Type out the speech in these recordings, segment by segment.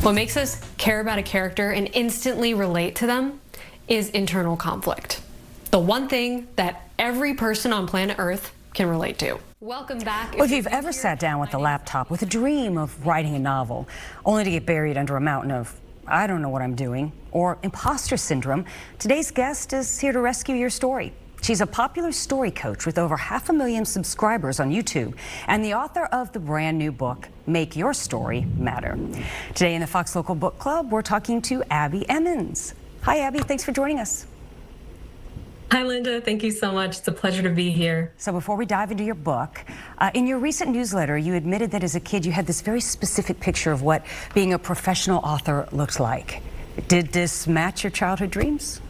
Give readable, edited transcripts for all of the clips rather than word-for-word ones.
What makes us care about a character and instantly relate to them is internal conflict. The one thing that every person on planet Earth can relate to. Welcome back. Well, if you've ever sat down with a laptop with a dream of writing a novel, only to get buried under a mountain of, I don't know what I'm doing, or imposter syndrome, today's guest is here to rescue your story. She's a popular story coach with over 500,000 subscribers on YouTube and the author of the brand new book, Make Your Story Matter. Today in the Fox Local Book Club, we're talking to Abbie Emmons. Hi, Abbie. Thanks for joining us. Hi, Linda. Thank you so much. It's a pleasure to be here. So before we dive into your book, in your recent newsletter, you admitted that as a kid, you had this very specific picture of what being a professional author looked like. Did this match your childhood dreams?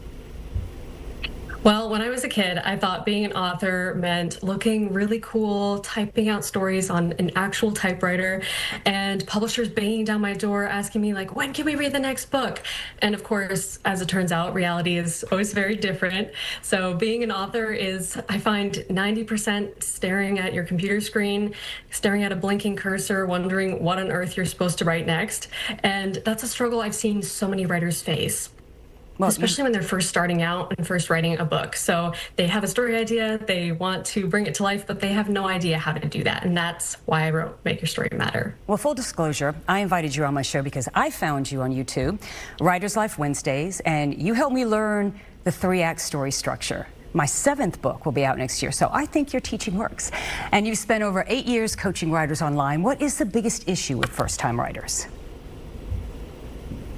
Well, when I was a kid, I thought being an author meant looking really cool, typing out stories on an actual typewriter, and publishers banging down my door asking me, like, when can we read the next book? And of course, as it turns out, reality is always very different. So being an author is, I find, 90% staring at your computer screen, staring at a blinking cursor, wondering what on earth you're supposed to write next. And that's a struggle I've seen so many writers face. Well, especially when they're first starting out and first writing a book. So they have a story idea, they want to bring it to life, but they have no idea how to do that. And that's why I wrote Make Your Story Matter. Well, full disclosure, I invited you on my show because I found you on YouTube, Writer's Life Wednesdays, and you helped me learn the 3-act story structure. My 7th book will be out next year, so I think your teaching works. And you've spent over 8 years coaching writers online. What is the biggest issue with first-time writers?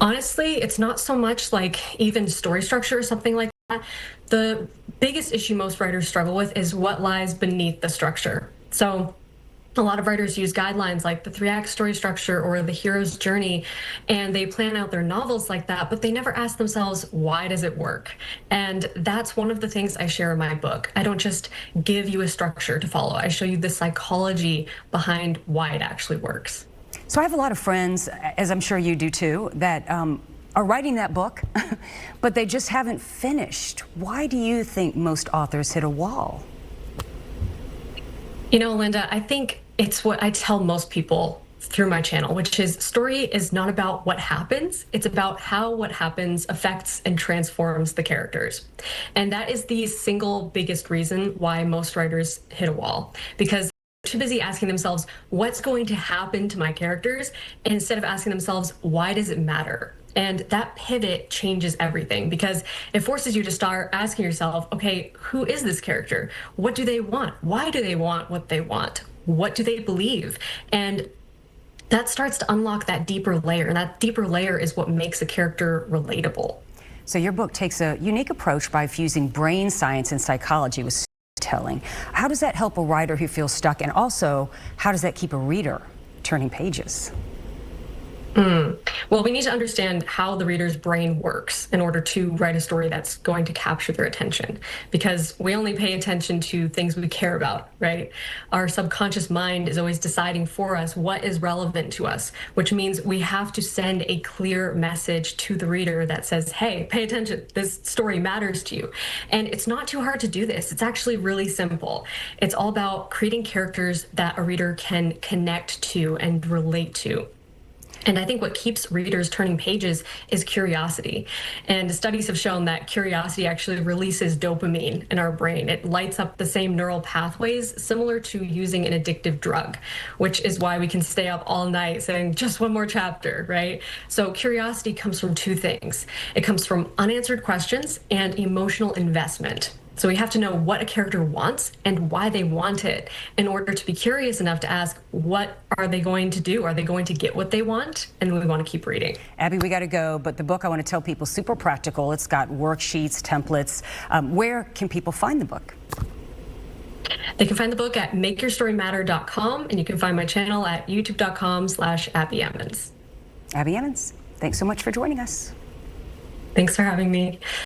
Honestly, it's not so much like even story structure or something like that. The biggest issue most writers struggle with is what lies beneath the structure. So a lot of writers use guidelines like the 3-act story structure or the hero's journey, and they plan out their novels like that, but they never ask themselves, why does it work? And that's one of the things I share in my book. I don't just give you a structure to follow. I show you the psychology behind why it actually works. So I have a lot of friends, as I'm sure you do too, that are writing that book, but they just haven't finished. Why do you think most authors hit a wall? You know, Linda, I think it's what I tell most people through my channel, which is story is not about what happens. It's about how what happens affects and transforms the characters. And that is the single biggest reason why most writers hit a wall, because too busy asking themselves, what's going to happen to my characters? And instead of asking themselves, why does it matter? And that pivot changes everything because it forces you to start asking yourself, okay, who is this character? What do they want? Why do they want what they want? What do they believe? And that starts to unlock that deeper layer. And that deeper layer is what makes a character relatable. So your book takes a unique approach by fusing brain science and psychology with telling. How does that help a writer who feels stuck, and also how does that keep a reader turning pages? Well, we need to understand how the reader's brain works in order to write a story that's going to capture their attention, because we only pay attention to things we care about, right? Our subconscious mind is always deciding for us what is relevant to us, which means we have to send a clear message to the reader that says, hey, pay attention, this story matters to you. And it's not too hard to do this. It's actually really simple. It's all about creating characters that a reader can connect to and relate to. And I think what keeps readers turning pages is curiosity. And studies have shown that curiosity actually releases dopamine in our brain. It lights up the same neural pathways similar to using an addictive drug, which is why we can stay up all night saying just one more chapter, right? So curiosity comes from 2 things. It comes from unanswered questions and emotional investment. So we have to know what a character wants and why they want it in order to be curious enough to ask, what are they going to do? Are they going to get what they want? And we want to keep reading. Abbie, we got to go, but the book, I want to tell people, super practical. It's got worksheets, templates. Where can people find the book? They can find the book at makeyourstorymatter.com, and you can find my channel at youtube.com/Abbie Emmons. Abbie Emmons, thanks so much for joining us. Thanks for having me.